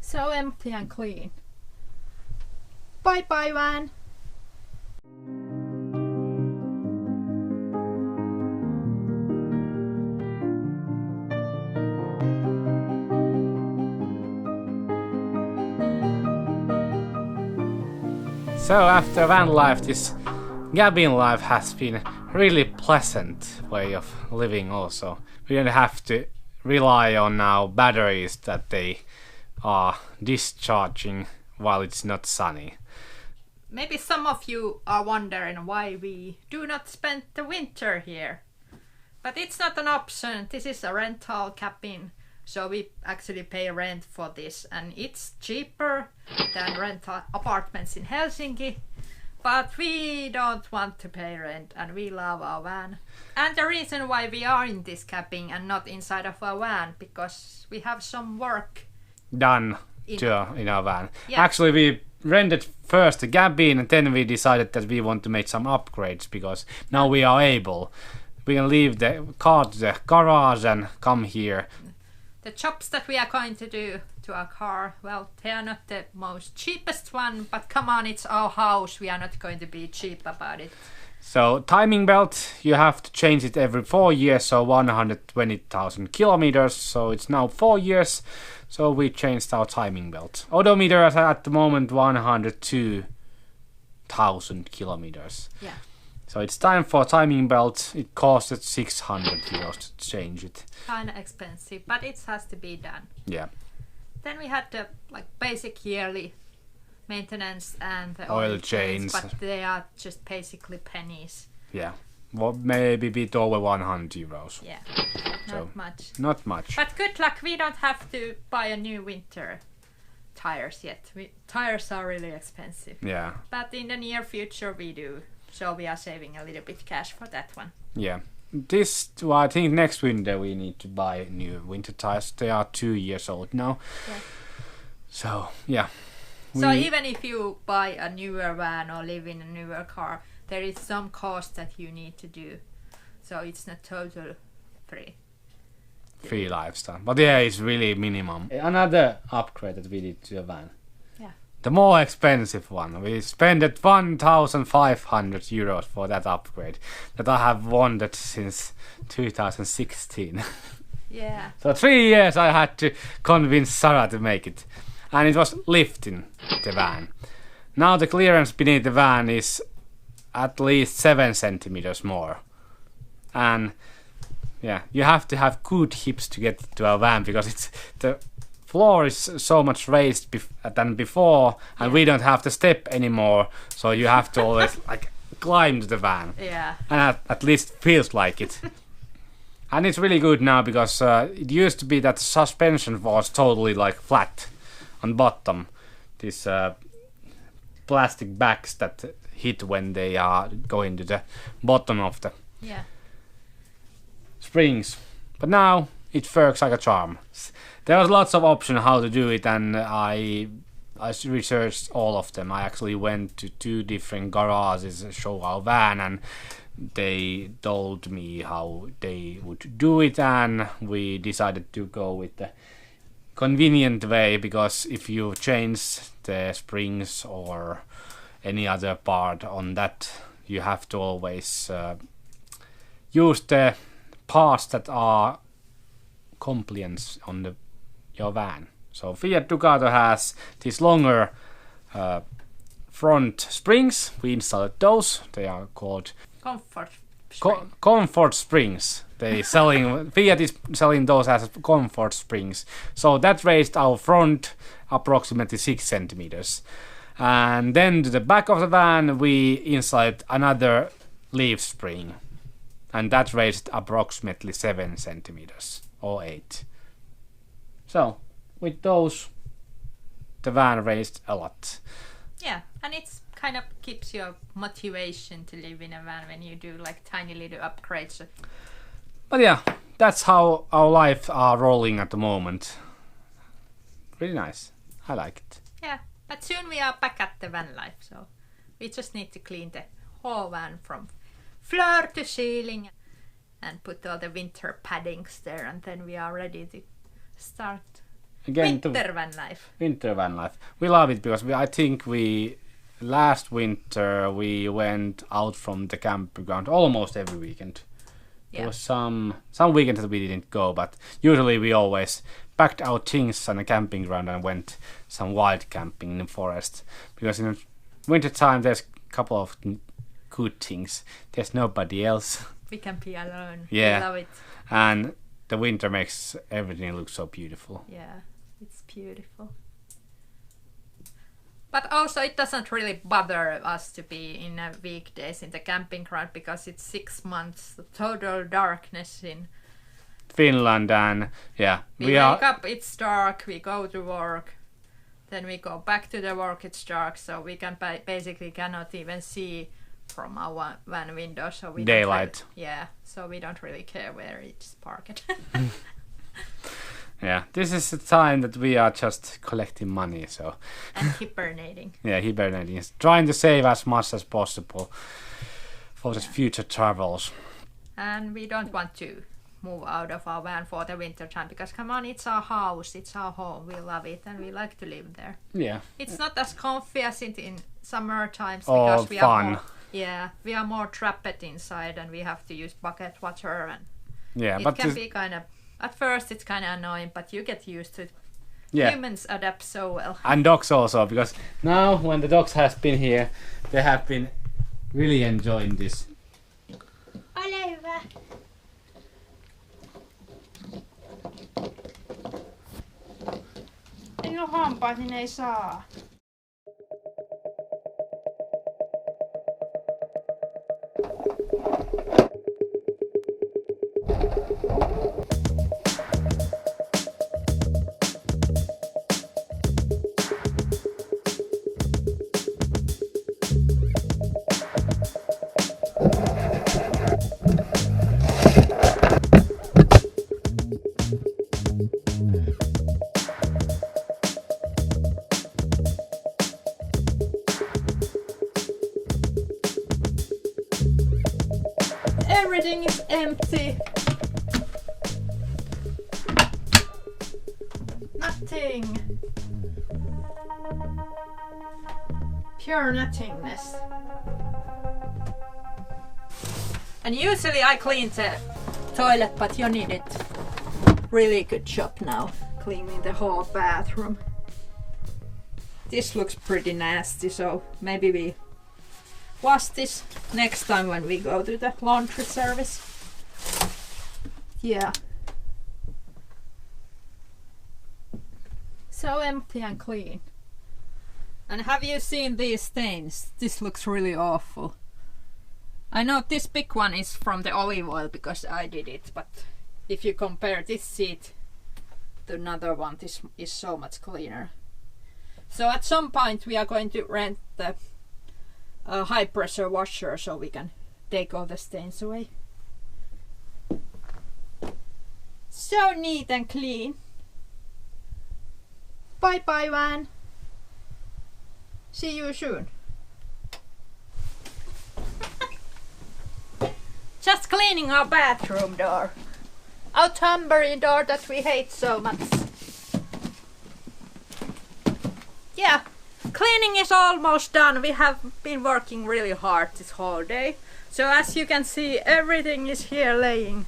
So empty and clean. Bye bye, van. So after van life, this cabin life has been really pleasant way of living also. We don't have to rely on our batteries that they are discharging while it's not sunny. Maybe some of you are wondering why we do not spend the winter here. But it's not an option. This is a rental cabin. So we actually pay rent for this, and it's cheaper than rental apartments in Helsinki. But we don't want to pay rent, and we love our van. And the reason why we are in this cabin and not inside of our van, because we have some work Done in our van. Yeah. Actually, we rented first the cabin, and then we decided that we want to make some upgrades, because now we are able. We can leave the car to the garage and come here. The jobs that we are going to do to our car, well, they are not the most cheapest one, but come on, it's our house. We are not going to be cheap about it. So timing belt, you have to change it every 4 years, so 120,000 kilometers. So it's now 4 years, so we changed our timing belt. Odometer is at the moment 102,000 kilometers. Yeah. So it's time for timing belt. It costed 600 euros to change it. Kind of expensive, but it has to be done. Yeah. Then we had the basic yearly maintenance and the Oil change. but they are just basically pennies. Yeah. Well, maybe a bit over 100 euros. Yeah, So, not much. Not much. But good luck, we don't have to buy a new winter tires yet. Tires are really expensive. Yeah. But in the near future we do. So we are saving a little bit cash for that one. Yeah. I think next winter we need to buy new winter tires. They are 2 years old now. Yeah. So, yeah. So even if you buy a newer van or live in a newer car, there is some cost that you need to do. So it's not total free lifestyle. But yeah, it's really minimum. Another upgrade that we did to the van. Yeah. The more expensive one. We spent 1,500 euros for that upgrade that I have wanted since 2016. Yeah. So 3 years I had to convince Sarah to make it. And it was lifting the van. Now the clearance beneath the van is at least 7 centimeters more. And yeah, you have to have good hips to get to our van, because the floor is so much raised than before, and we don't have the step anymore. So you have to always climb to the van. Yeah. And at least feels like it. And it's really good now, because it used to be that suspension was totally flat on bottom. These plastic bags that hit when they are going to the bottom of the springs. But now it works like a charm. There was lots of options how to do it, and I researched all of them. I actually went to 2 different garages to show our van, and they told me how they would do it, and we decided to go with the convenient way, because if you change the springs or any other part on that, you have to always use the parts that are compliant on your van. So Fiat Ducato has these longer front springs. We installed those. They are called comfort springs. Fiat is selling those as comfort springs. So that raised our front approximately 6 centimeters. And then to the back of the van we installed another leaf spring. And that raised approximately 7 centimeters or 8. So with those, the van raised a lot. Yeah, and it's kind of keeps your motivation to live in a van when you do tiny little upgrades. But yeah, that's how our life are rolling at the moment. Really nice. I like it. Yeah, but soon we are back at the van life, so we just need to clean the whole van from floor to ceiling and put all the winter paddings there, and then we are ready to start again Winter van life. winter van life. We love it because I think last winter we went out from the campground almost every weekend. Yeah. There was some weekends that we didn't go, but usually we always packed our things on the camping ground and went some wild camping in the forest. Because in the winter time there's a couple of good things. There's nobody else. We can be alone. Yeah. We love it. And the winter makes everything look so beautiful. Yeah, it's beautiful. But also it doesn't really bother us to be in weekdays in the camping ground because it's 6 months total darkness in Finland, and yeah, we wake up, it's dark, we go to work, then we go back to the work, it's dark, so we can basically cannot even see from our van window, so we daylight. So we don't really care where it's parked. Yeah, this is the time that we are just collecting money, so and hibernating. Yeah, hibernating, trying to save as much as possible for the future travels. And we don't want to move out of our van for the winter time because come on, it's our house, it's our home, we love it and we like to live there. Yeah, it's not as comfy as it in summer times or because we fun. are more, we are more trapped inside and we have to use bucket water and yeah, it but can be kind of, at first it's kind of annoying, but you get used to it. Yeah. Humans adapt so well. And dogs also, because now when the dogs has been here, they have been really enjoying this. Ole hyvä. Ei oo hampaat, niin ei saa. Everything is empty. Nothing. Pure nothingness. And usually I clean the toilet, but you need it. Really good job now, cleaning the whole bathroom. This looks pretty nasty, so maybe we wash this next time when we go to the laundry service. Yeah. So empty and clean. And have you seen these stains? This looks really awful. I know this big one is from the olive oil because I did it, but if you compare this seat to another one, this is so much cleaner. So at some point we are going to rent the high pressure washer so we can take all the stains away. So neat and clean. Bye bye van. See you soon. Just cleaning our bathroom door. Our tumbling door that we hate so much. Yeah. Cleaning is almost done. We have been working really hard this whole day. So as you can see, everything is here laying.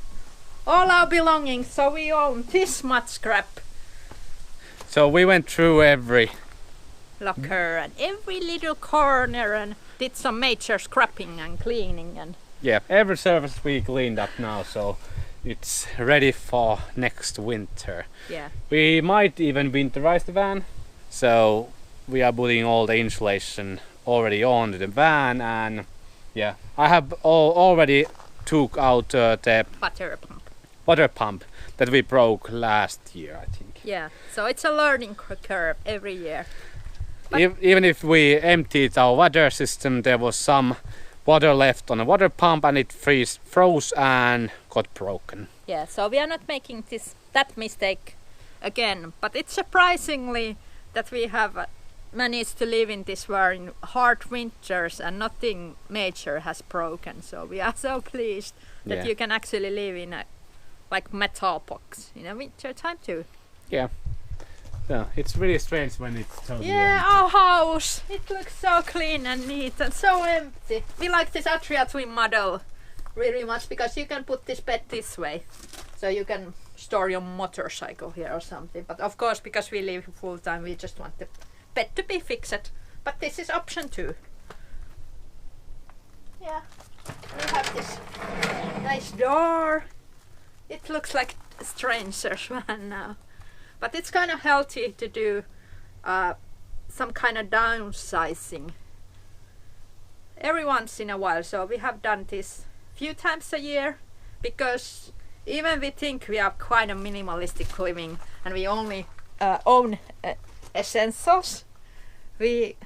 All our belongings, so we own this much scrap. So we went through every locker and every little corner and did some major scrapping and cleaning and yeah, every surface we cleaned up now, so it's ready for next winter. Yeah. We might even winterize the van, so we are putting all the insulation already on the van, and yeah, I have already took out the water pump that we broke last year, I think. Yeah, so it's a learning curve every year. Even if we emptied our water system, there was some water left on the water pump and it froze and got broken. Yeah, so we are not making that mistake again, but it's surprisingly that we have managed to live in this very hard winters and nothing major has broken, so we are so pleased that you can actually live in a like metal box in a winter time too. Yeah, Yeah, it's really strange when it's totally Yeah, empty. our house. It looks so clean and neat and so empty. We like this Atria twin model really much because you can put this bed this way. So you can store your motorcycle here or something. But of course, because we live full time, we just want the bed to be fixed. But this is option 2. Yeah, we have this nice door. It looks like a stranger's one now. But it's kind of healthy to do some kind of downsizing every once in a while. So we have done this few times a year because even we think we are quite a minimalistic living and we only own essentials, we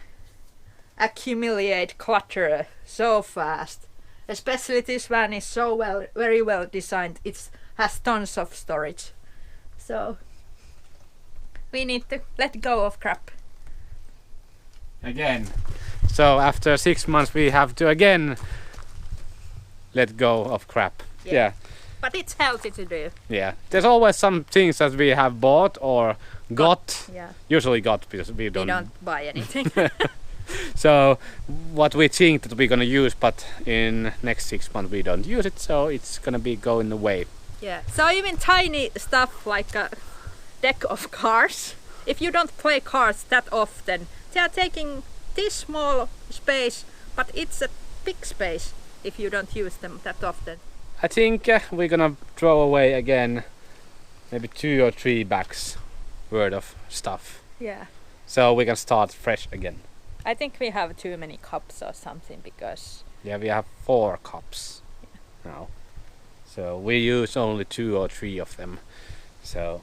accumulate clutter so fast. Especially this van is so very well designed. It has tons of storage. So we need to let go of crap. Again. So after 6 months we have to again let go of crap. Yeah. But it's healthy to do. Yeah. There's always some things that we have bought or got. Yeah. Usually got because we don't buy anything. So what we think that we're gonna use, but in next 6 months we don't use it, so it's gonna be going away. Yeah. So even tiny stuff like a deck of cards, if you don't play cards that often, they are taking this small space, but it's a big space if you don't use them that often. I think we're gonna throw away again maybe 2 or 3 bags worth of stuff. Yeah. So we can start fresh again. I think we have too many cups or something because... Yeah, we have 4 cups now. So we use only 2 or 3 of them. So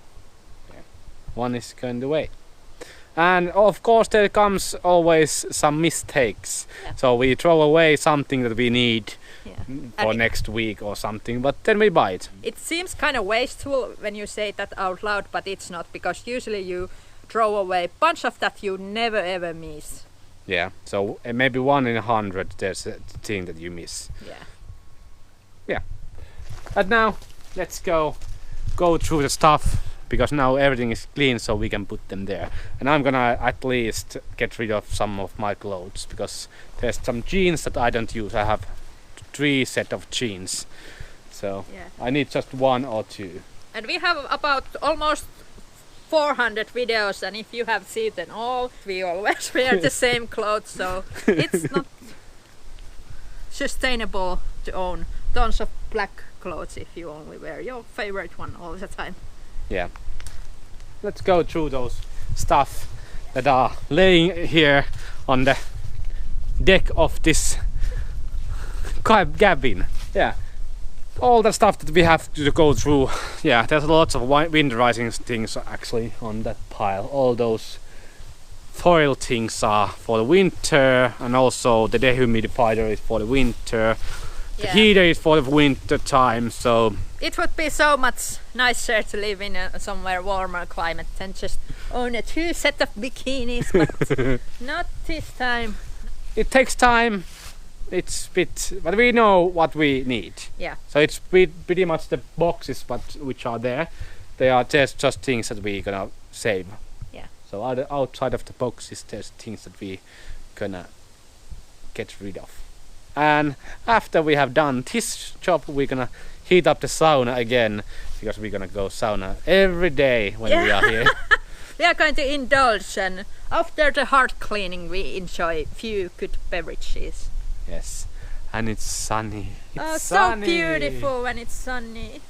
yeah, 1 is going away. And of course there comes always some mistakes. Yeah. So we throw away something that we need for And next week or something, but then we buy it. It seems kind of wasteful when you say that out loud, but it's not, because usually you throw away a bunch of that you never ever miss. Yeah, so maybe 1 in 100 there's a thing that you miss. Yeah. Yeah. And now let's go through the stuff, because now everything is clean, so we can put them there. And I'm gonna at least get rid of some of my clothes, because there's some jeans that I don't use. I have 3 set of jeans, so Yeah. I need just 1 or 2. And we have about almost 400 videos, and if you have seen them all, we always wear the same clothes, so it's not sustainable to own tons of black clothes if you only wear your favorite one all the time. Yeah. Let's go through those stuff that are laying here on the deck of this cabin. Yeah. All the stuff that we have to go through. Yeah, there's lots of winterizing things actually on that pile. All those foil things are for the winter, and also the dehumidifier is for the winter. The heater is for the winter time, so it would be so much nicer to live in a somewhere warmer climate than just own a 2 set of bikinis, but not this time. It takes time. It's bit, but we know what we need. Yeah. So it's pretty much the boxes, which are there. They are just things that we gonna save. Yeah. So outside of the boxes, there's things that we gonna get rid of. And after we have done this job, we're gonna heat up the sauna again, because we're gonna go sauna every day when we are here. We are going to indulge, and after the heart cleaning, we enjoy few good beverages. Yes, and it's sunny. It's sunny. So beautiful when it's sunny.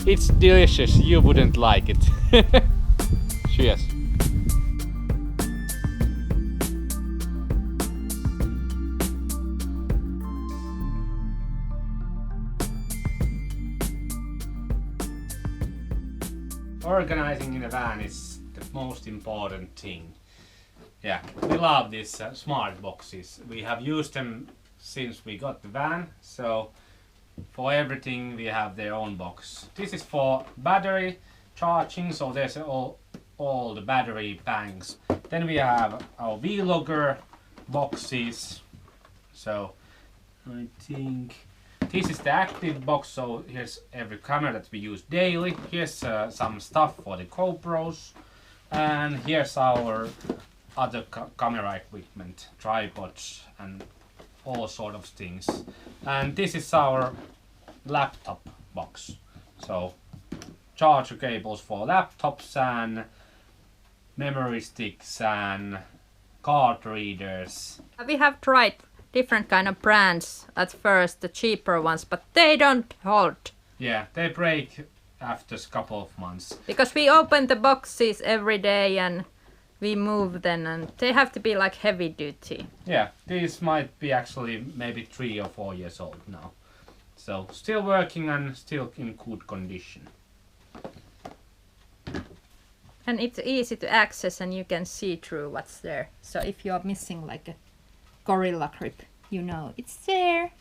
It's delicious, you wouldn't like it. Cheers. organizing in a van is the most important thing. Yeah, we love these smart boxes. We have used them since we got the van, so for everything we have their own box. This is for battery charging, so there's all the battery banks. Then we have our V-logger boxes. So I think this is the active box, so here's every camera that we use daily. Here's some stuff for the GoPros, and here's our other camera equipment, tripods and all sort of things. And this is our laptop box, so charger cables for laptops and memory sticks and card readers. We have tried different kind of brands at first, the cheaper ones, but they don't hold. Yeah, they break after a couple of months. Because we open the boxes every day and we move them, and they have to be like heavy duty. Yeah, these might be actually maybe 3 or 4 years old now. So still working and still in good condition. And it's easy to access and you can see through what's there. So if you're missing like a gorilla grip, you know it's there.